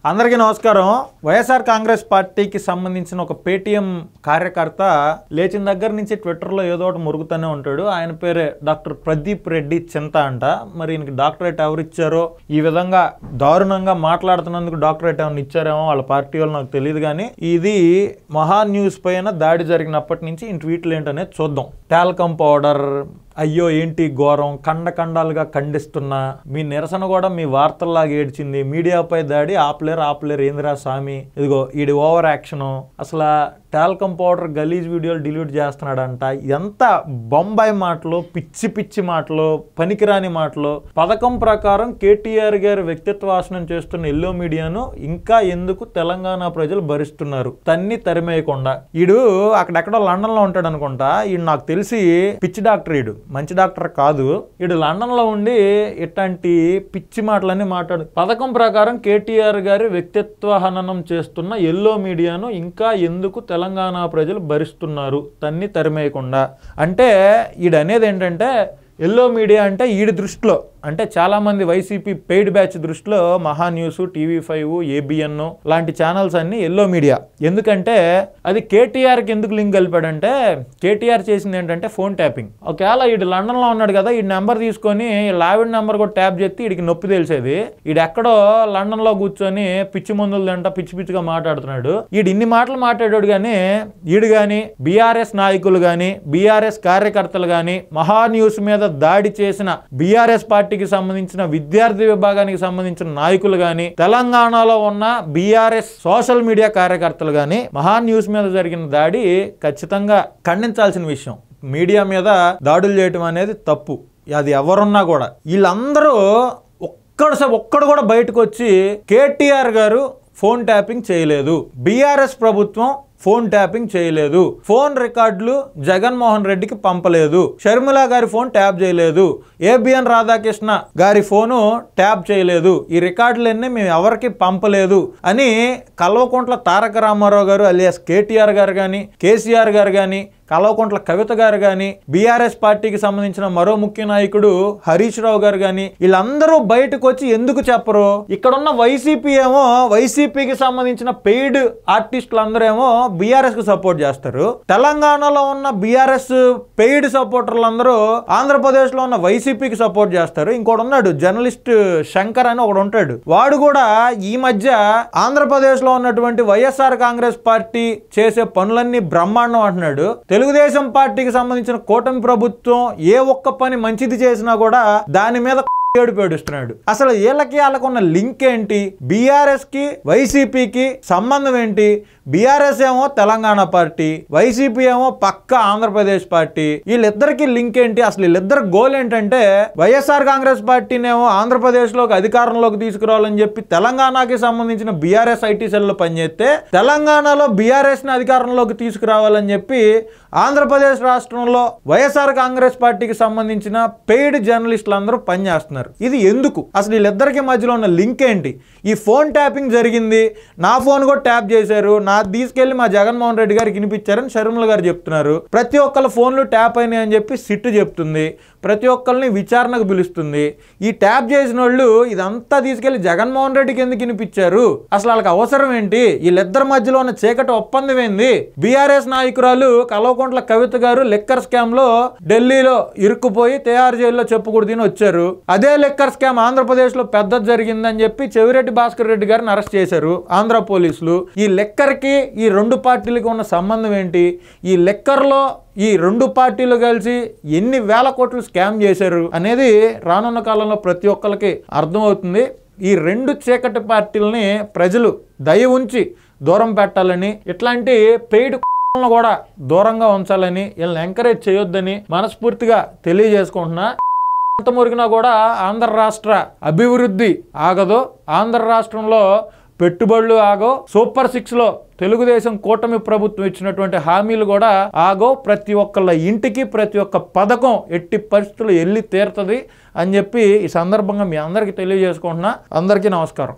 అందరికీ నమస్కారం. వైఎస్ఆర్ కాంగ్రెస్ పార్టీకి సంబంధించిన ఒక పేటీఎం కార్యకర్త లేచిన దగ్గర నుంచి ట్విట్టర్లో ఏదో ఒకటి మురుగుతూనే ఉంటాడు. ఆయన పేరే డాక్టర్ ప్రదీప్ రెడ్డి చింత అంట. మరి ఈయనకి డాక్టరేట్ ఎవరిచ్చారో, ఈ విధంగా దారుణంగా మాట్లాడుతున్నందుకు డాక్టరేట్ ఏమైనా ఇచ్చారేమో వాళ్ళ పార్టీ వాళ్ళు, నాకు తెలియదు. కానీ ఇది మహా న్యూస్ పైన దాడి జరిగినప్పటి నుంచి ఈ ట్వీట్లు ఏంటనేది చూద్దాం. టాల్కమ్ పౌడర్, అయ్యో ఏంటి ఘోరం, ఖండాలుగా ఖండిస్తున్నా, మీ నిరసన కూడా మీ వార్తల్లాగా ఏడ్చింది, మీడియాపై దాడి ఆపలేరు ఏందిరా స్వామి, ఇదిగో ఈడి ఓవర్ యాక్షన్, అసలు టాల్కమ్ పౌడర్ గలీజ్ వీడియోలు డిలీట్ చేస్తున్నాడంట. ఎంత బొంబాయి మాటలు, పిచ్చి మాటలు, పనికిరాని మాటలు. పథకం ప్రకారం కేటీఆర్ గారి వ్యక్తిత్వాసనం చేస్తున్న ఎల్లో మీడియాను ఇంకా ఎందుకు తెలంగాణ ప్రజలు భరిస్తున్నారు, తన్ని తరిమేయకుండా. ఈడు అక్కడెక్కడో లండన్ లో ఉంటాడు అనుకుంటా. ఈడు నాకు తెలిసి పిచ్చి డాక్టర్, ఈడు మంచి డాక్టర్ కాదు. ఈడు లండన్ లో ఉండి ఇట్లాంటి పిచ్చి మాటలన్నీ మాట్లాడు. పథకం ప్రకారం కేటీఆర్ గారి వ్యక్తిత్వ హననం చేస్తున్న ఎల్లో మీడియాను ఇంకా ఎందుకు తెలంగాణ ప్రజలు భరిస్తున్నారు, తన్ని తరిమేయకుండా. అంటే ఈడు అనేది ఏంటంటే, ఎల్లో మీడియా అంటే ఈడి దృష్టిలో, అంటే చాలామంది వైసీపీ పెయిడ్ బ్యాచ్ దృష్టిలో మహా న్యూస్, టీవీ5, ఏబిఎన్ లాంటి ఛానల్స్ అన్ని ఎల్లో మీడియా. ఎందుకంటే అది కేటీఆర్కి ఎందుకు లింక్ కలిపాడంటే, కేటీఆర్ చేసింది ఏంటంటే ఫోన్ ట్యాపింగ్. ఒకవేళ ఈడు లండన్లో ఉన్నాడు కదా, ఈ నెంబర్ తీసుకొని లావిడ్ నెంబర్ కూడా ట్యాప్ చేస్తే వీడికి నొప్పి తెలిసేది. ఈడు ఎక్కడో లండన్లో కూర్చొని పిచ్చి మందులు తింటా పిచ్చిగా మాట్లాడుతున్నాడు. ఈడు ఇన్ని మాటలు మాట్లాడాడు. కానీ ఈడు కానీ బీఆర్ఎస్ నాయకులు కానీ బీఆర్ఎస్ కార్యకర్తలు కానీ మహా న్యూస్ మీద దాడి చేసిన బీఆర్ఎస్ పార్టీకి సంబంధించిన విద్యార్థి విభాగానికి సంబంధించిన నాయకులు గాని, తెలంగాణలో ఉన్న బీఆర్ఎస్ సోషల్ మీడియా కార్యకర్తలు గాని మహా న్యూస్ మీద జరిగిన దాడి ఖచ్చితంగా ఖండించాల్సిన విషయం. మీడియా మీద దాడులు చేయటం అనేది తప్పు, అది ఎవరున్నా కూడా. వీళ్ళందరూ ఒక్కడు కూడా బయటకు వచ్చి కేటీఆర్ గారు ఫోన్ ట్యాపింగ్ చేయలేదు, బీఆర్ఎస్ ప్రభుత్వం ఫోన్ ట్యాపింగ్ చేయలేదు, ఫోన్ రికార్డులు జగన్మోహన్ రెడ్డికి పంపలేదు, షర్మిల గారి ఫోన్ ట్యాప్ చేయలేదు, ఏబిఎన్ రాధాకృష్ణ గారి ఫోను ట్యాప్ చేయలేదు, ఈ రికార్డులన్నీ మేము ఎవరికి పంపలేదు అని కల్వకుంట్ల తారక రామారావు గారు అలియాస్ కేటీఆర్ గారు కానీ, కేసీఆర్ గారు కానీ, కల్వకుంట్ల కవిత గారు కానీ, బీఆర్ఎస్ పార్టీకి సంబంధించిన మరో ముఖ్య నాయకుడు హరీష్ రావు గారు కానీ, వీళ్ళందరూ బయటకు వచ్చి ఎందుకు చెప్పరు? ఇక్కడున్న వైసీపీ ఏమో, వైసీపీకి సంబంధించిన పెయిడ్ ఆర్టిస్టులు అందరూ ఏమో బీఆర్ఎస్ కు సపోర్ట్ చేస్తారు. తెలంగాణలో ఉన్న బీఆర్ఎస్ పెయిడ్ సపోర్టర్లందరూ ఆంధ్రప్రదేశ్ లో ఉన్న వైసీపీకి సపోర్ట్ చేస్తారు. ఇంకోటి ఉన్నాడు జర్నలిస్ట్ శంకర్ అని ఒకడు ఉంటాడు. వాడు కూడా ఈ మధ్య ఆంధ్రప్రదేశ్ లో ఉన్నటువంటి వైఎస్ఆర్ కాంగ్రెస్ పార్టీ చేసే పనులన్నీ బ్రహ్మాండం అంటున్నాడు. తెలుగుదేశం పార్టీకి సంబంధించిన కూటమి ప్రభుత్వం ఏ ఒక్క పని మంచిది చేసినా కూడా దాని మీద ఏడుస్తున్నాడు. అసలు వాళ్ళకున్న లింక్ ఏంటి? బీఆర్ఎస్ కి వైసీపీకి సంబంధం ఏంటి? బీఆర్ఎస్ ఏమో తెలంగాణ పార్టీ, వైసీపీ ఏమో పక్క ఆంధ్రప్రదేశ్ పార్టీ. వీళ్ళిద్దరికి లింక్ ఏంటి? అసలు వీళ్ళిద్దరు గోల్ ఏంటంటే, వైఎస్ఆర్ కాంగ్రెస్ పార్టీనేమో ఆంధ్రప్రదేశ్ లోకి అధికారంలోకి తీసుకురావాలని చెప్పి తెలంగాణకి సంబంధించిన బీఆర్ఎస్ ఐటీ సెల్లో పనిచేస్తే, తెలంగాణలో బీఆర్ఎస్ ని అధికారంలోకి తీసుకురావాలని చెప్పి ఆంధ్రప్రదేశ్ రాష్ట్రంలో వైఎస్ఆర్ కాంగ్రెస్ పార్టీకి సంబంధించిన పెయిడ్ జర్నలిస్టులు అందరూ పనిచేస్తున్నారు. ఇది ఎందుకు? అసలు వీళ్ళిద్దరికి మధ్యలో ఉన్న లింక్ ఏంటి? ఈ ఫోన్ ట్యాపింగ్ జరిగింది, నా ఫోన్ కూడా ట్యాప్ చేశారు, నా తీసుకెళ్లి మా జగన్మోహన్ రెడ్డి గారికి వినిపించారని షర్మిల గారు చెప్తున్నారు. ప్రతి ఒక్కళ్ళ ఫోన్లు ట్యాప్ అయినాయి అని చెప్పి సిట్టు చెప్తుంది, ప్రతి ఒక్కరిని విచారణకు పిలుస్తుంది. ఈ ట్యాప్ చేసిన వాళ్ళు ఇదంతా తీసుకెళ్లి జగన్మోహన్ రెడ్డికి ఎందుకు వినిపించారు? అసలు వాళ్ళకి అవసరం ఏంటి? వీళ్ళిద్దరి మధ్యలో ఉన్న చీకటి ఒప్పందం ఏంది? బీఆర్ఎస్ నాయకురాలు కల్వకుంట్ల కవిత గారు లిక్కర్ స్కామ్ లో ఢిల్లీలో ఇరుక్కుపోయి తిహార్ జైల్లో చెప్పుకూడదని వచ్చారు. అదే లిక్కర్ స్కామ్ ఆంధ్రప్రదేశ్ లో పెద్ద జరిగిందని చెప్పి చెవిరెడ్డి భాస్కర్ రెడ్డి గారిని అరెస్ట్ చేశారు ఆంధ్ర పోలీసులు. ఈ లిక్కర్ కి ఈ రెండు పార్టీలకు ఉన్న సంబంధం ఏంటి? ఈ లిక్కర్ లో ఈ రెండు పార్టీలు కలిసి ఎన్ని వేల కోట్లు స్కామ్ చేశారు అనేది రానున్న కాలంలో ప్రతి ఒక్కరికి అర్థమవుతుంది. ఈ రెండు చీకటి పార్టీలని ప్రజలు దయ ఉంచి దూరం పెట్టాలని, ఇట్లాంటి పెయిడ్ కూడా దూరంగా ఉంచాలని, వీళ్ళని ఎంకరేజ్ చేయొద్దని మనస్ఫూర్తిగా తెలియజేసుకుంటున్నా. ఎంత మురిగినా కూడా ఆంధ్ర రాష్ట్ర అభివృద్ధి ఆగదు, ఆంధ్ర రాష్ట్రంలో పెట్టుబడులు ఆగో, సూపర్ 6 లో తెలుగుదేశం కూటమి ప్రభుత్వం ఇచ్చినటువంటి హామీలు కూడా ఆగో. ప్రతి ఒక్కళ్ళ ఇంటికి ప్రతి ఒక్క పథకం ఎట్టి పరిస్థితుల్లో వెళ్ళి తీరుతుంది అని చెప్పి ఈ సందర్భంగా మీ అందరికీ తెలియజేసుకుంటున్నా. అందరికీ నమస్కారం.